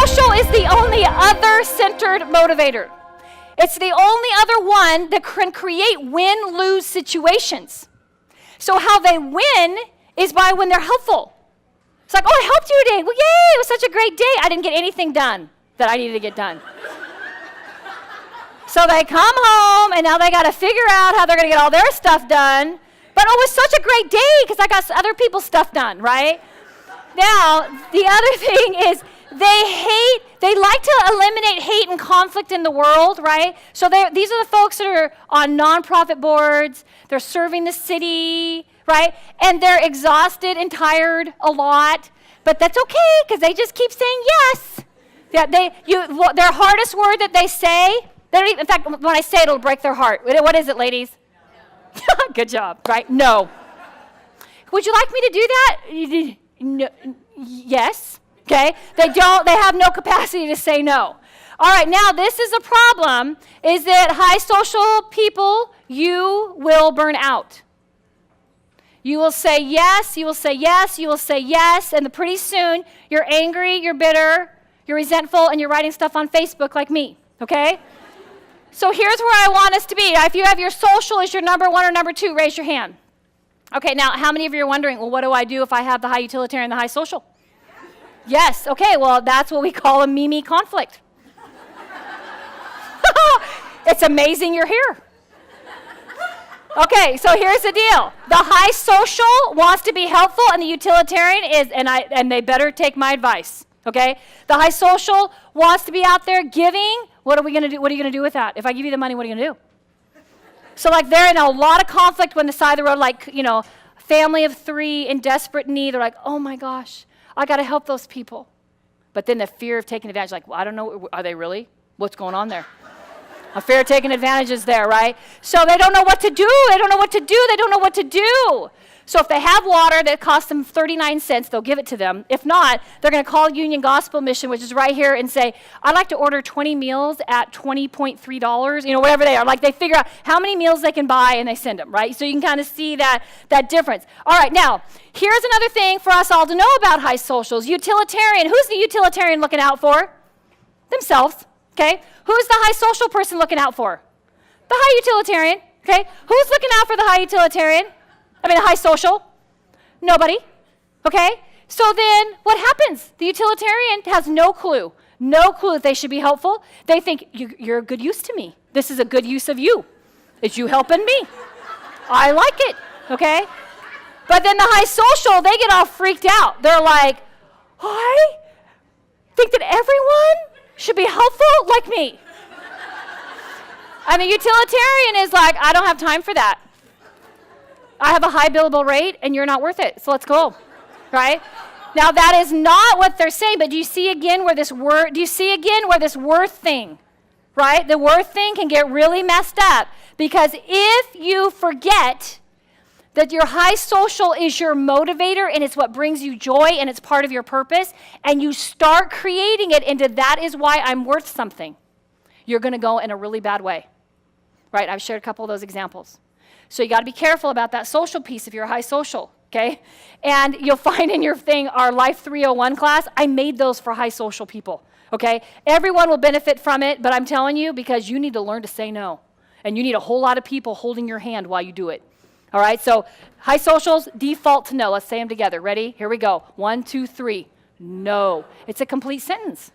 social is the only other-centered motivator. It's the only other one that can create win-lose situations. So how they win is by when they're helpful. It's like, oh, I helped you today. Well, yay, it was such a great day. I didn't get anything done that I needed to get done. So they come home, and now they got to figure out how they're going to get all their stuff done. But oh, it was such a great day because I got other people's stuff done, right? Now, the other thing is they like to eliminate hate and conflict in the world, right? So these are the folks that are on nonprofit boards. They're serving the city, right? And they're exhausted and tired a lot, but that's okay because they just keep saying yes. Yeah, their hardest word that they say, in fact, when I say it, it'll break their heart. What is it, ladies? No. Good job, right? No. Would you like me to do that? No. Yes. Okay? They have no capacity to say no. All right, now this is a problem, is that high social people, you will burn out. You will say yes, you will say yes, you will say yes, and pretty soon you're angry, you're bitter, you're resentful, and you're writing stuff on Facebook like me, okay? So here's where I want us to be. If you have your social as your number one or number two, raise your hand. Okay, now how many of you are wondering, well, what do I do if I have the high utilitarian and the high social? Yes, okay, well, that's what we call a Mimi conflict. It's amazing you're here. Okay, so here's the deal. The high social wants to be helpful, and the utilitarian is, and they better take my advice, okay? The high social wants to be out there giving. What are we going to do? What are you going to do with that? If I give you the money, what are you going to do? So like they're in a lot of conflict when the side of the road, like, you know, family of three in desperate need. They're like, oh my gosh, I got to help those people. But then the fear of taking advantage, like, well, I don't know, are they really? What's going on there? A fear of taking advantage is there, right? So they don't know what to do. They don't know what to do. They don't know what to do. So if they have water that costs them 39 cents, they'll give it to them. If not, they're going to call Union Gospel Mission, which is right here, and say, I'd like to order 20 meals at $20.3, you know, whatever they are. Like they figure out how many meals they can buy, and they send them, right? So you can kind of see that difference. All right, now, here's another thing for us all to know about high socials. Utilitarian. Who's the utilitarian looking out for? Themselves, okay? Who's the high social person looking out for? The high utilitarian, okay? Who's looking out for the high utilitarian? The high social? Nobody, okay? So then what happens? The utilitarian has no clue that they should be helpful. They think, you're a good use to me. This is a good use of you. It's you helping me. I like it, okay? But then the high social, they get all freaked out. They're like, I think that everyone should be helpful like me. And the utilitarian is like, I don't have time for that. I have a high billable rate, and you're not worth it, so let's go, right? Now, that is not what they're saying, but do you see again where this worth thing, right? The worth thing can get really messed up, because if you forget that your high social is your motivator, and it's what brings you joy, and it's part of your purpose, and you start creating it into that is why I'm worth something, you're going to go in a really bad way, right? I've shared a couple of those examples. So you got to be careful about that social piece if you're a high social, okay? And you'll find in your thing, our Life 301 class, I made those for high social people, okay? Everyone will benefit from it, but I'm telling you, because you need to learn to say no. And you need a whole lot of people holding your hand while you do it. All right, so high socials, default to no. Let's say them together. Ready? Here we go. 1, 2, 3. No. It's a complete sentence.